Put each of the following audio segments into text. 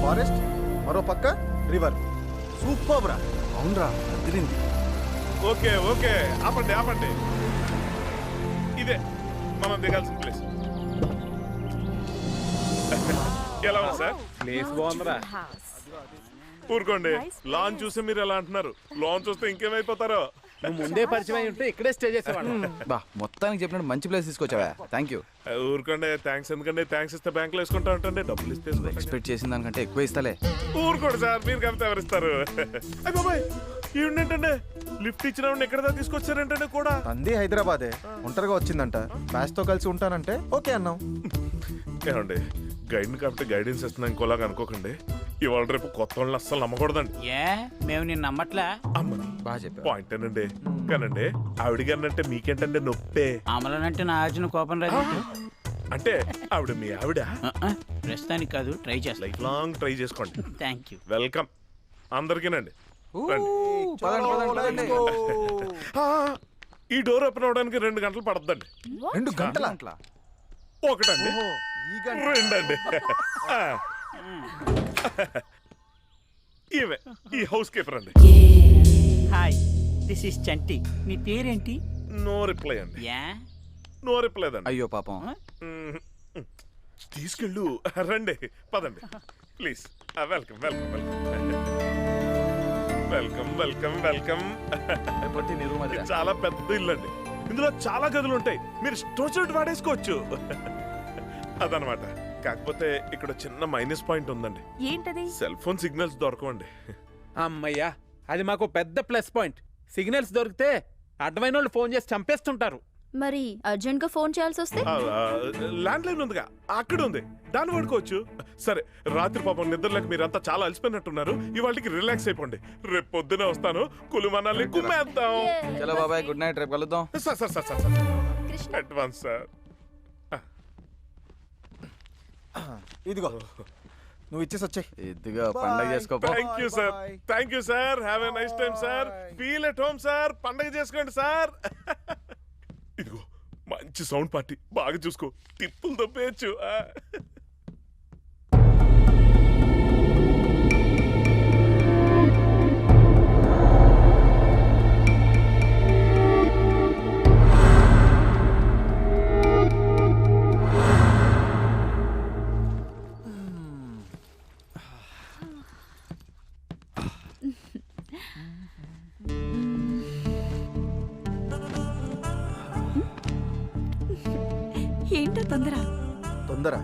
Forest, మరో పక్క river. Super రా. అవునరా, అదిరింది. ఓకే ఓకే, ఆపండి ఆపండి. ఇదే మనం దిగాల్సిన ప్లేస్. ఎలా ఉంది సార్? ప్లేస్ బాగుందిరా. ఊరుకోండి, లాన్ చూసి మీరు ఎలా అంటున్నారు? లాన్ చూస్తే ఇంకేమైపోతారో. నువ్వు ముందే పరిచయం అయి ఉంటే ఇక్కడే స్టే చేసేవాడు. బా, మొత్తానికి చెప్పినట్టు మంచి ప్లేస్ తీసుకొచ్చావా? Thank you. ఊరుకోండి, థ్యాంక్స్ ఎందుకండి? థ్యాంక్స్ ఇస్తే బ్యాంకులో వేసుకుంటా ఉంటండి, డబ్బులు ఇస్తే ఎక్స్పెక్ట్ చేసిన దానికంటే ఎక్కువ ఇస్తాలే. ఊరుకోండి సార్, మీరు కలిపితే ఎవరిస్తారు? అయ్య బాబాయ్, ఏంటంటే లిఫ్ట్ ఇచ్చిన ఎక్కడ దాకా తీసుకొచ్చారేంటంటే కూడా. అంది హైదరాబాదే, ఒంటరిగా వచ్చిందంట. బ్యాచ్ తో కలిసి ఉంటానంటే ఓకే అన్నాం. ఏమండి, గైడ్ కాబట్టి గైడెన్స్ ఇస్తున్నా ఇంకోలాగా అనుకోకండి. ఇవాళ రేపు కొత్త వాళ్ళని అస్సలు నమ్మకూడదండి. మేము నిన్ను నమ్మట్లా. అమ్మని బాగా చెప్పా. పాయింట్ ఏనండి. కానండి ఆవిడ గారినంటే మీకేంటంటే నొప్పే. అమలనంటే నా ఆర్జున కోపం రాదు. అంటే ఆవిడ మీ ఆవిడ. ప్రస్తుతానికి కాదు, ట్రై చేస్తా. లైఫ్ లాంగ్ ట్రై చేసుకోండి. Thank you. వెల్కమ్ అందరికీనండి. పదండి, పదండి, పదండి. ఆ, ఈ డోర్ ఓపెన్ అవడానికి 2 గంటలు పడద్దండి. 2 గంటల? ఒకటండి, ఈ గంట. రెండండి. ఆ. ఈమె ఈ హౌస్ కీపర్ అండి. హాయ్, దిస్ ఇస్ చంటి. నీ పేరేంటి? నో రిప్లై అండి. యా, నో రిప్లై అండి. అయ్యో పాపం. తీసుకెళ్ళు. రండి, పదండి please. Welcome welcome welcome welcome welcome welcome. ఇది చాలా పెద్ద ఇల్లు అండి. ఇందులో చాలా గదులు ఉంటాయి, మీరు స్టోర్ వాడేసుకోవచ్చు. అదనమాట. కాకపోతే ఇక్కడ చిన్న మైనస్ పాయింట్ ఉందండి. ఏంటది? సెల్ ఫోన్ సిగ్నల్స్ దొరకవండి. అమ్మయ్యా, అది మాకు పెద్ద ప్లస్ పాయింట్. సిగ్నల్స్ దొరికితే అడ్డమైన వాళ్ళు ఫోన్ చేసి చంపేస్తుంటారు. మరి అర్జెంట్ గా ఫోన్ చేయాల్సి వస్తే? ల్యాండ్ లైన్ ఉందిగా, అక్కడ ఉంది, దాన్ని వాడుకోవచ్చు. సరే, రాత్రి పాపం నిద్రలేక మీరంతా చాలా అలసిపోయినట్టున్నారు. ఇవాళకి రిలాక్స్ అయిపోండి. రేపు పొద్దునే వస్తాను, కులుమనాల్ని కుమ్మేద్దాం. చలో బాబాయ్, గుడ్ నైట్, రేపు కలుద్దాం. Sir sir sir sir advance sir. ఇదిగో, నువ్వు ఇచ్చేసి వచ్చాయి. ఇదిగా పండగ చేసుకోపో. Thank you sir, thank you sir. Have a nice time sir. Feel at home sir. పండగ చేసుకోండి సార్. ఇదిగో మంచి సౌండ్ పార్టీ, బాగా చూసుకో, టిప్పులు దొబ్బేయచ్చు. ఏంటో తొందర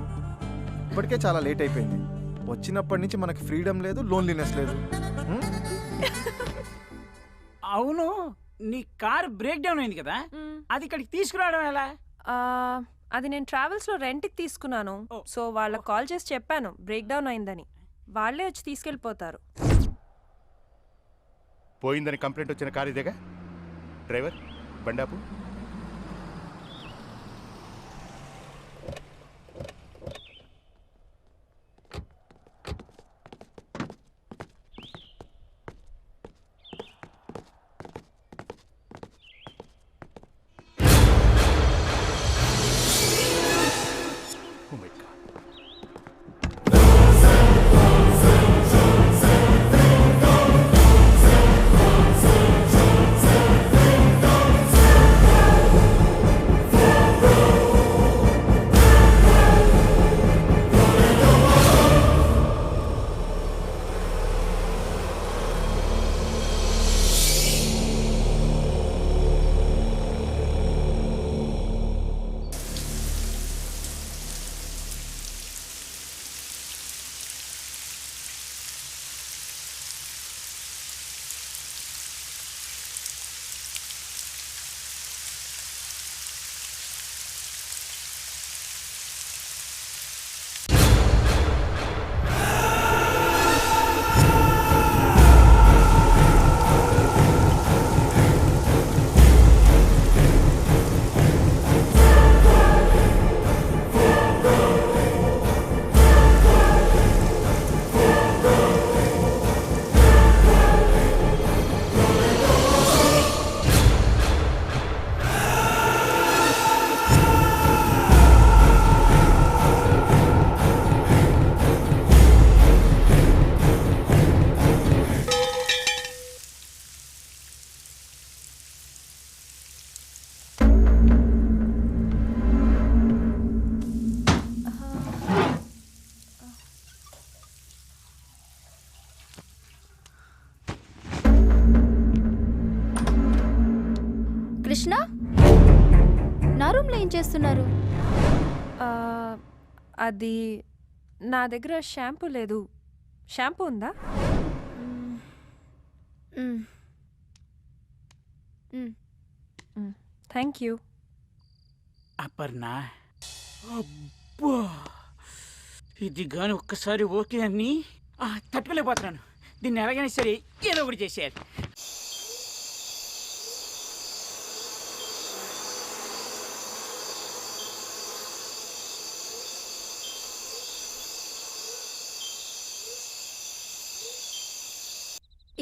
ఇప్పటికే చాలా లేట్ అయిపోయింది. వచ్చినప్పటి నుంచి మనకి ఫ్రీడమ్ లేదు, లోన్లీనెస్ లేదు. అవును, నీ కార్ బ్రేక్ డౌన్ అయింది కదా, అది ఇక్కడికి తీసుకురావడం ఎలా? అది నేను ట్రావెల్స్ లో రెంట్కి తీసుకున్నాను. సో వాళ్ళకి కాల్ చేసి చెప్పాను బ్రేక్ డౌన్ అయిందని. వాళ్ళే వచ్చి తీసుకెళ్ళిపోతారు. పోయిందని కంప్లైంట్ వచ్చిన కార్ ఇదేగా. డ్రైవర్, బండాపు. చేస్తున్నారు? ఆ, అది నా దగ్గర షాంపూ లేదు. షాంపూ ఉందా? మ్మ్. Thank you. అపర్ణ, అబ్బా, ఇది గాని ఒక్కసారి ఓకే అని తట్టుకోలేకపోతున్నాను. దీన్ని ఎలాగైనా సరే ఏదో ఒకటి చేసేయాలి.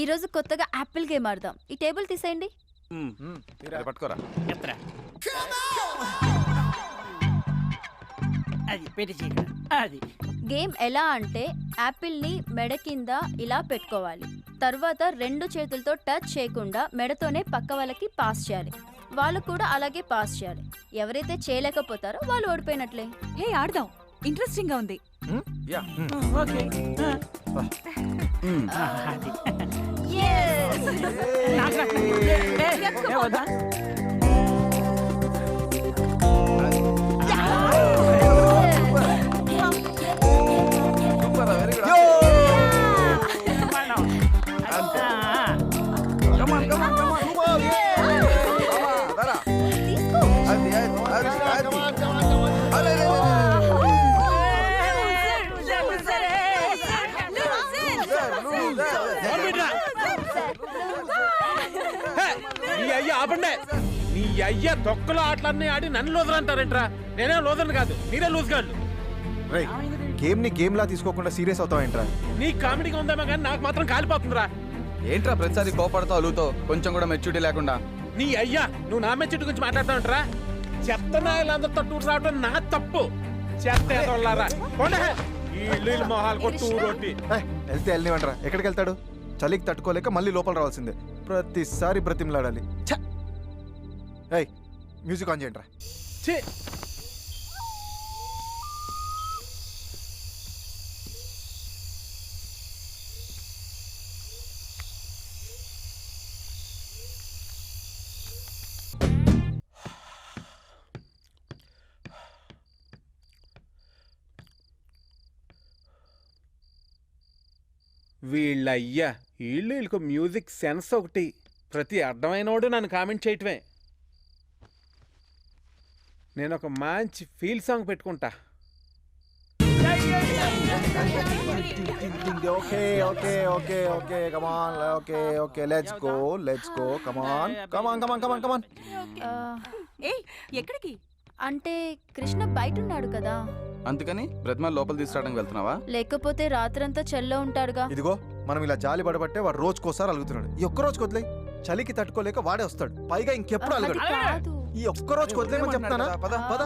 ఈరోజు కొత్తగా యాపిల్ గేమ్ ఆడదాం. ఈ టేబుల్ తీసేయండి. అది పట్టుకోరా. ఎత్తరా. అది పెట్టి చేయగల. అది గేమ్ ఎలా అంటే యాపిల్ని మెడ కింద ఇలా పెట్టుకోవాలి. తర్వాత 2 చేతులతో టచ్ చేయకుండా మెడతోనే పక్క వాళ్ళకి పాస్ చేయాలి. వాళ్ళు కూడా అలాగే పాస్ చేయాలి. ఎవరైతే చేయలేకపోతారో వాళ్ళు ఓడిపోయినట్లే. హే ఆడదాం, ఇంట్రెస్టింగ్ గా ఉంది. యా. ఓకే. అది నాకు రా. వద్దా? సూపర్ రా, వెరీ గుడ్. కమాన్ కమాన్ కమాన్. దారా. అది అది అది అది. అరే రే నీ అయ్య ఆపండే. నీ అయ్య తొక్కలో ఆటలన్నీ ఆడి నన్ను లూజర్ అంటారేంట్రా? నేనే లూజర్ని కాదు, మీరే లూజ్ గాళ్ళు. రై గేమ్ ని గేమ్ లా తీసుకోకుండా సీరియస్ అవుతావేంట్రా? నీ కామెడీగా ఉందేమో కానీ నాకు మాత్రం కాలిపోతుందిరా. ఏంట్రా ప్రతిసారి కోపడతావు అలుగుతో, కొంచెం కూడా మెచ్యూరిటీ లేకుండా? నీ అయ్యా నువ్వు నా మెచ్చుటి గురించి మాట్లాడతావంటరా? చెత్త నాయలందరితో టూర్ రావడం నా తప్పు. చెత్త ఎదవల్లారా. పోనీ. ఈ ఇల్లు మొహాలు కొట్టు ఊరొట్టి. వెళ్తే వెళ్ళనివ్వండిరా. ఎక్కడికి వెళ్తాడు? చలికి తట్టుకోలేక మళ్ళీ లోపల రావాల్సిందే. ప్రతిసారి బ్రతిమలాడాలి. ఏయ్ మ్యూజిక్ ఆన్ చేయండి రా. ఛీ. వీళ్ళయ్యా వీళ్ళకు మ్యూజిక్ సెన్స్ ఒకటి. ప్రతి అర్థమైనోడు నన్ను కామెంట్ చేయటమే. నేను ఒక మంచి ఫీల్ సాంగ్ పెట్టుకుంటా. Okay okay okay okay come on. Okay okay let's go come on come on come on come on come on. ఏయ్ ఎక్కడికి? అంటే కృష్ణ బయట ఉన్నాడు కదా, అందుకని బ్రతిమాల లోపల తీసుకురావడానికి వెళ్తున్నావా? లేకపోతే రాత్రంతా చెల్లో ఉంటాడుగా. ఇదిగో మనం ఇలా జాలి పడబట్టే వాడు రోజుకోసారి అలుగుతున్నాడు. ఈ ఒక్క రోజు వదిలే. చలికి తట్టుకోలేక వాడే వస్తాడు. పైగా ఇంకెప్పుడు అది అలగడు. కాదు. ఈ ఒక్క రోజు వదిలేమని చెప్తానా? పద పద.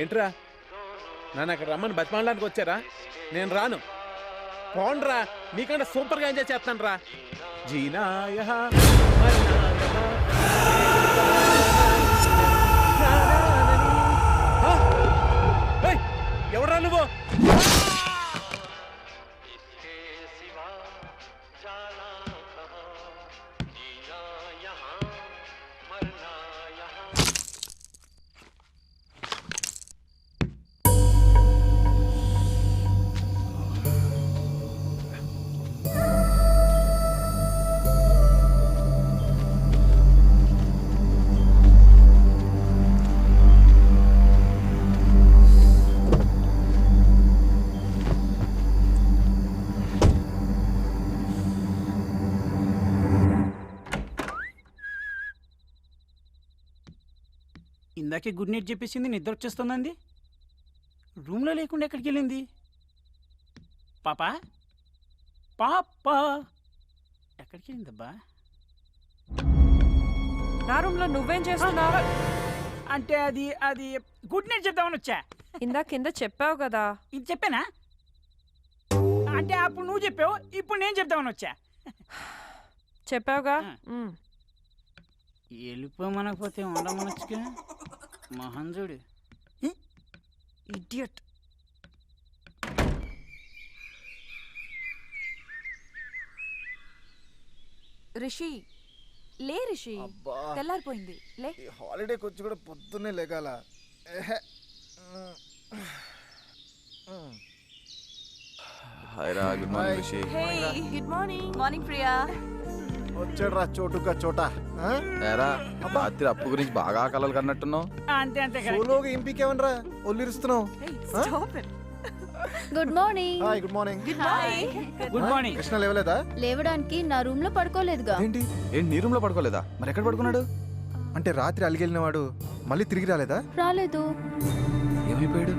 ఏంట్రా నన్ను అక్కడ రమ్మని బతిమాలడానికి వచ్చారా? నేను రాను. పోండ్రా, మీకంటే సూపర్గా ఎంజాయ్ చేస్తాను రా. జీనాయ ఎవడ్రా నువ్వు? ఇందాకే గుడ్ నైట్ చెప్పేసింది, నిద్ర వచ్చేస్తుందండి. రూమ్లో లేకుండా ఎక్కడికి వెళ్ళింది? పాపా పాపా ఎక్కడికి వెళ్ళిందబ్బా? నా రూమ్ లో నువ్వేం చేస్తున్నావు? అంటే అది అది గుడ్ నైట్ చెప్దామని వచ్చా. ఇందా కింద చెప్పావు కదా. ఇది చెప్పానా? అంటే అప్పుడు నువ్వు చెప్పావు, ఇప్పుడు నేను చెప్దామని వచ్చా. చెప్పావుగా. వెళ్ళిపోమనకపోతే ఉండమనొచ్చుగా. మహంజుడు ఇడియట్. రిషి లే రిషి, అబ్బా, తెల్లారిపోయింది లే. ఈ హాలిడేకి వచ్చి కూడా పొద్దున్నే లేగాల. ఎహె. హాయ్ రా, good morning Rishi. Hey good morning. Morning Priya. వచ్చాడు రా చోటుగా చోట. ఏరా రాత్రి అప్పు గురించి బాగా కలలు కన్నట్టున్నావు. అంతే అంతే కదా. సోలోగా ఇంపికేమనరా ఒళ్ళిరుస్తున్నావు. Stop it. Good morning. Hi good morning. Hi. Good morning. Krishna లేవలేదా? లేవడానికి నా రూమ్ లో పడుకోలేదుగా. ఏంటి ఏంటి నీ రూమ్ లో పడుకోలేదా? మరి ఎక్కడ పడుకున్నాడు? అంటే రాత్రి అలిగెళ్ళిన వాడు మళ్ళీ తిరిగి రాలేదా? రాలేదు. ఏమైపోయాడు?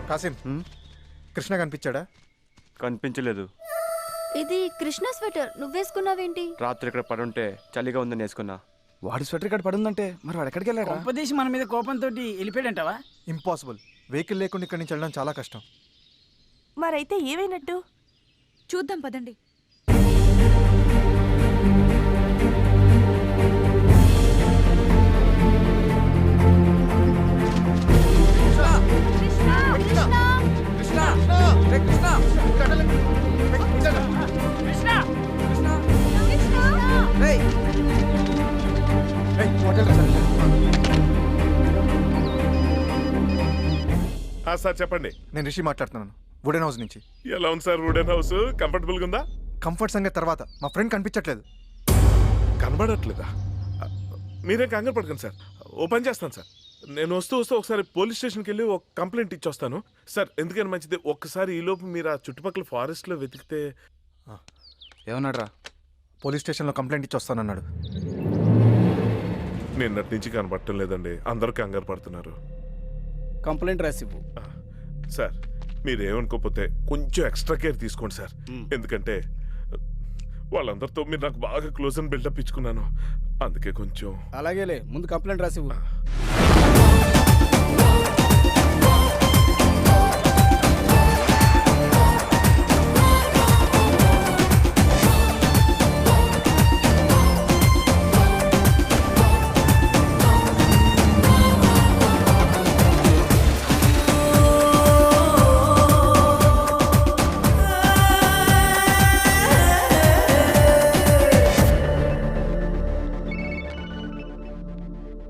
కాసిం, కృష్ణ కనిపించాడా? కనిపించలేదు. ఇది కృష్ణ స్వెటర్ నువ్వేసుకున్నావేంటి? రాత్రి ఇక్కడ పడుంటే చలిగా ఉందని వేసుకున్నా. వాడి స్వెటర్ ఇక్కడ పడుందంటే మరి వాడు ఎక్కడికి వెళ్ళాడు? కొంపదీసి మన మీద కోపంతో వెళ్ళిపోయాడంటావా? ఇంపాసిబుల్. వెహికల్ లేకుండా ఇక్కడి నుంచి వెళ్ళడం చాలా కష్టం. మరైతే ఏమైనట్టు చూద్దాం పదండి. కృష్ణ ఏయ్, హోటల్ రా సార్. సార్ చెప్పండి. నేను రిషి మాట్లాడుతున్నాను, వుడెన్ హౌస్ నుంచి. ఎలా ఉంది సార్ వుడెన్ హౌస్? కంఫర్టబుల్గా ఉందా? కంఫర్ట్ సంగతి తర్వాత, మా ఫ్రెండ్ కనిపించట్లేదు. కనబడట్లేదా? మీరేం కంగారు పడకండి సార్, ఓ పని చేస్తాను సార్. నేను వస్తూ ఒకసారి పోలీస్ స్టేషన్కి వెళ్ళి ఒక కంప్లైంట్ ఇచ్చొస్తాను సార్. ఎందుకని మంచిది, ఒక్కసారి ఈలోపు మీరు ఆ చుట్టుపక్కల ఫారెస్ట్లో వెతికితే. ఏమన్నాడు రా? పోలీస్ స్టేషన్లో కంప్లైంట్ ఇచ్చి వస్తానన్నాడు. నిన్నటి నుంచి కనబడటం లేదండి, అందరూ కంగారు పడుతున్నారు. కంప్లైంట్ రాసివ్వు. సార్ మీరేమనుకోకపోతే కొంచెం ఎక్స్ట్రా కేర్ తీసుకోండి సార్. ఎందుకంటే వాళ్ళందరితో మీరు నాకు బాగా క్లోజ్ అని బిల్డప్ ఇచ్చుకున్నాను, అందుకే కొంచెం. అలాగేలే, ముందు కంప్లైంట్ రాసివ్వు.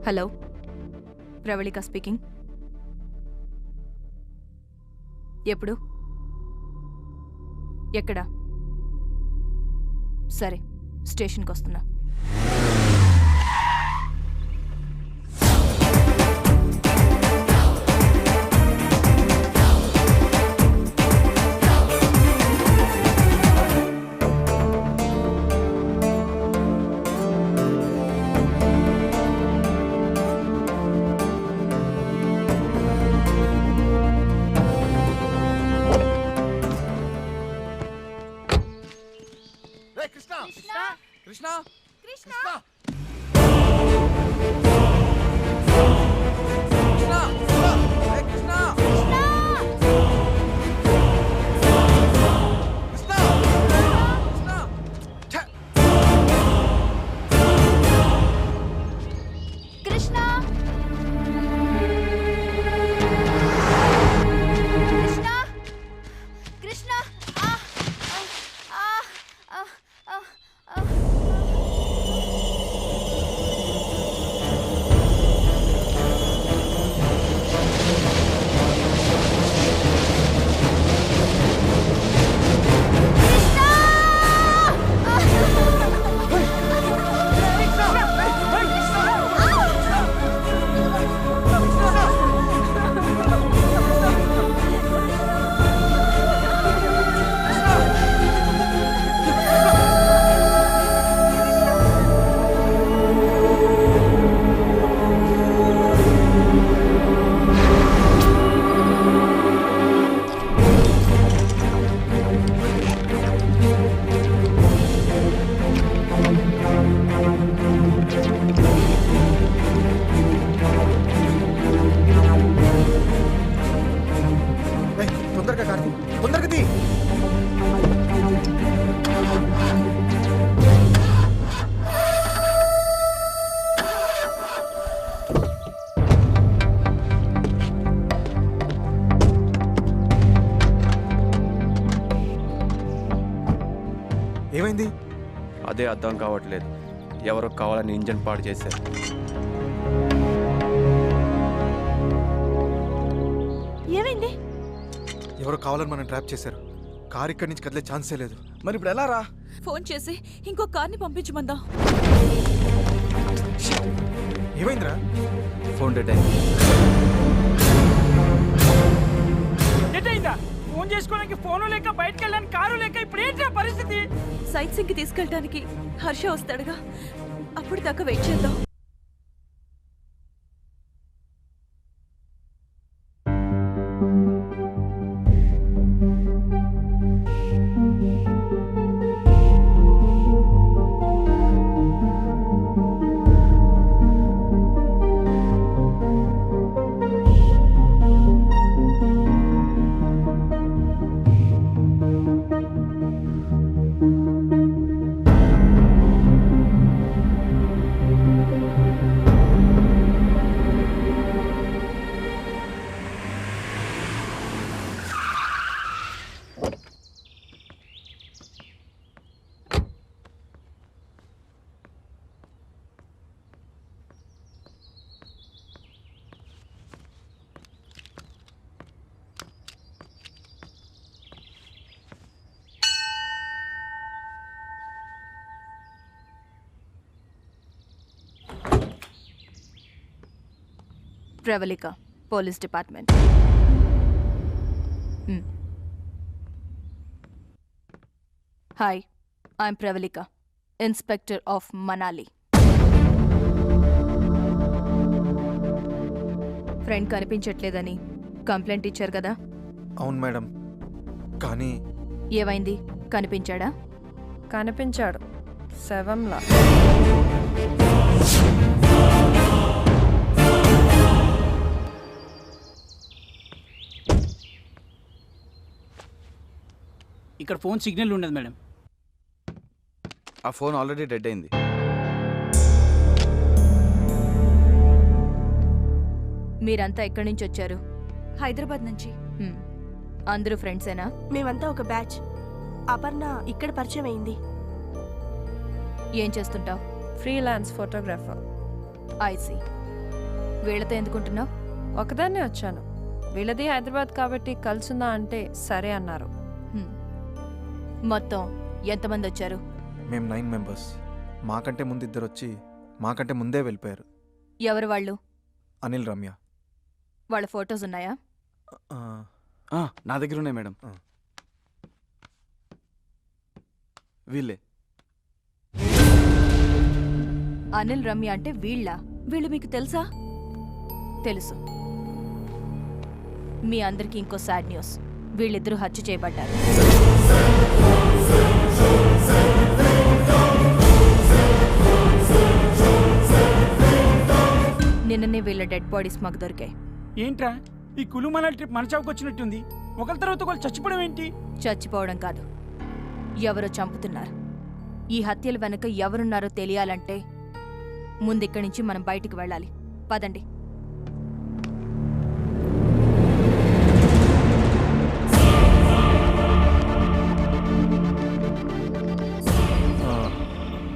Hello, Pravalika speaking. ఎప్పుడు? ఎక్కడ? సరే, స్టేషన్కి వస్తున్నా. కృష్ణ త్వరగా కార్తీ, తొందరగా తీ. ఏమైంది? అదే అర్థం కావట్లేదు. ఎవరో కావాలని ఇంజన్ పాడు చేశారు. ఏమైంది? ఎవరో కావాలని మనం ట్రాప్ చేశారు. కార్ ఇక్కడి నుంచి కదిలే ఛాన్సే లేదు. మరి ఇప్పుడు ఎలా రా? ఫోన్ చేసి ఇంకో కార్ని పంపించమందా? ఏమైందిరా? ఫోన్ డెడ్ అయింది. డెడ్ అయిందా? ఫోన్ చేసుకోవడానికి ఫోను లేక బయటకు వెళ్ళడానికి కారు లేక ఇప్పుడు ఏంటి పరిస్థితి? సైట్ సింగ్ కి తీసుకెళ్ళడానికి హర్ష వస్తాడుగా, అప్పుడు దాకా వెయిట్ చేద్దాం. Pravalika, police department. Hi, I'm Pravalika, inspector of Manali. Friend కనిపించట్లేదని కంప్లైంట్ ఇచ్చారు కదా? అవును మేడం, కానీ ఏమైంది? కనిపించాడా? కనిపించాడు శవంలా. ఇక్కడ ఫోన్ సిగ్నల్ ఉండదు మేడం. ఆ ఫోన్ ఆల్రెడీ డెడ్ అయింది. మీరంతా ఎక్కడి నుంచి వచ్చారు? హైదరాబాద్ నుంచి. అందరూ ఫ్రెండ్సేనా? మేమంతా ఒక బ్యాచ్. అపర్ణ ఇక్కడ పరిచయం అయింది. ఏం చేస్తుంటావు? Freelance photographer. ఐసీ. వీళ్ళతో ఎందుకుంటున్నావు? ఒకదాన్నే వచ్చాను. వీళ్ళది హైదరాబాద్ కాబట్టి కలుసుందా అంటే సరే అన్నారు. మొత్తం ఎంతమంది వచ్చారు? మేము 9 మెంబర్స్. మాకంటే ముందు ఇద్దరు వచ్చి మాకంటే ముందే వెళ్ళిపోయారు. ఎవరు వాళ్ళు? అనిల్, రమ్య. వాళ్ళ ఫొటోస్ ఉన్నాయా? నా దగ్గర ఉన్నాయి మేడం. వీళ్ళే. అనిల్, రమ్య అంటే వీళ్ళ? వీళ్ళు మీకు తెలుసా? తెలుసు. మీ అందరికీ ఇంకో సాడ్ న్యూస్. వీళ్ళిద్దరూ హత్య చేయబడ్డారు. నిన్ననే వీళ్ళ డెడ్ బాడీస్ మాకు దొరికాయి. ఏంట్రా ఈ కులుమల ట్రిప్ మన చౌకు వచ్చినట్టుంది. ఒకరి తర్వాత ఒకరు చచ్చిపోవడం ఏంటి? చచ్చిపోవడం కాదు, ఎవరో చంపుతున్నారు. ఈ హత్యల వెనుక ఎవరున్నారో తెలియాలంటే ముందిక్కడి నుంచి మనం బయటికి వెళ్ళాలి. పదండి.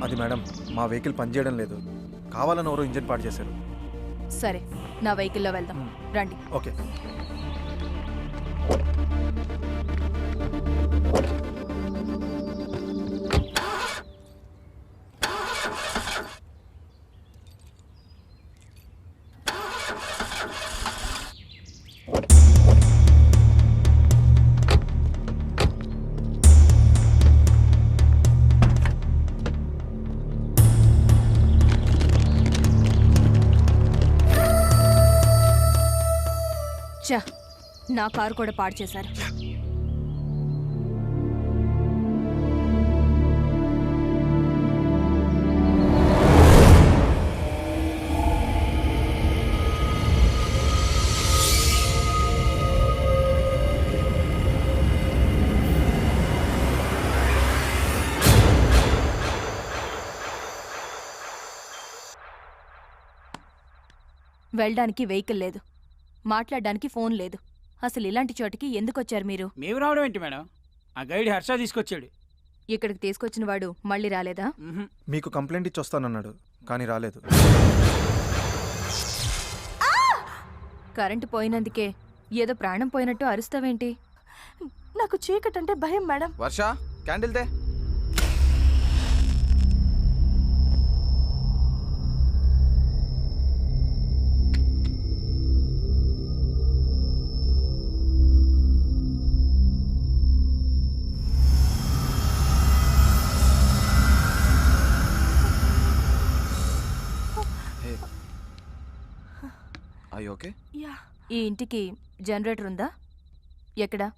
అది మేడం, మా వెహికల్ పనిచేయడం లేదు. కావాలని ఎవరో ఇంజన్ పాడు చేశారు. సరే, నా వెహికల్లో వెళ్దాం. రండి. ఓకే. నా కారు కూడా పాడు చేశారు. వెళ్ళడానికి వెహికల్ లేదు, మాట్లాడడానికి ఫోన్ లేదు. అసలు ఇలాంటి చోటికి ఎందుకొచ్చారు మీరు? మేము రావడం ఏంటి మేడం, ఆ గైడ్ హర్ష తీసుకొచ్చాడు. ఇక్కడికి తీసుకొచ్చిన వాడు మళ్ళీ రాలేదా? మీకు కంప్లైంట్ ఇచ్చి వస్తానన్నాడు కానీ రాలేదు. కరెంటు పోయినందుకే ఏదో ప్రాణం పోయినట్టు అరుస్తావేంటి? నాకు చీకటి అంటే భయం మేడం. వర్ష క్యాండిల్ తే. ఓకే. యా. ఈ ఇంటికి జనరేటర్ ఉందా? ఎక్కడా?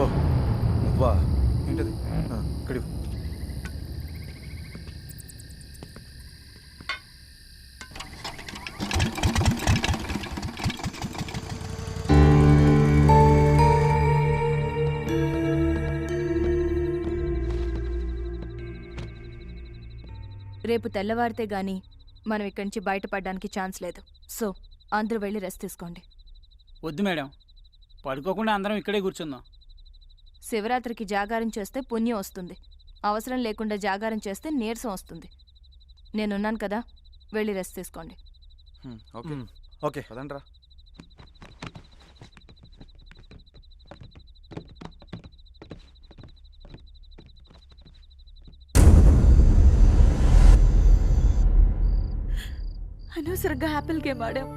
ఓ వా ఏంటది? ఇక్కడ రేపు తెల్లవారితే గాని మనం ఇక్కడి నుంచి బయటపడడానికి ఛాన్స్ లేదు. సో అందరూ వెళ్ళి రెస్ట్ తీసుకోండి. వద్దు మేడం, పడుకోకుండా అందరం ఇక్కడే కూర్చుందాం. శివరాత్రికి జాగారం చేస్తే పుణ్యం వస్తుంది, అవసరం లేకుండా జాగారం చేస్తే నీరసం వస్తుంది. నేనున్నాను కదా, వెళ్ళి రెస్ట్ తీసుకోండి. ఓకే ఓకే పదండ్రా. అనవసరంగా యాపిల్ గేమ్ ఆడాం.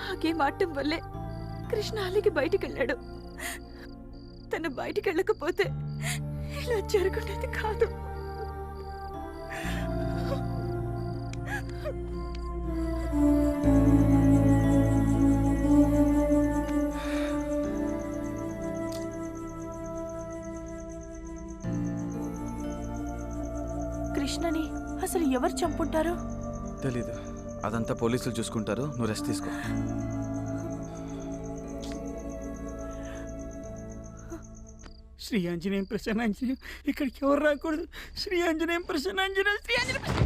ఆ గేమ్ ఆడటం వల్లే కృష్ణ అలిగి బయటికి వెళ్ళాడు. తను బయటికి వెళ్ళకపోతే ఇలా జరుగుండేది కాదు. కృష్ణని అసలు ఎవరు చంపుంటారు? తెలీదు, అదంతా పోలీసులు చూసుకుంటారు. నువ్వు రెస్ట్ తీసుకో. శ్రీ ఆంజనేయం ప్రసన్నాంజనేయం, ఇక్కడికి ఎవరు రాకూడదు. శ్రీ ఆంజనేయం ప్రసన్నాంజనేయం, శ్రీ ఆంజనేయం.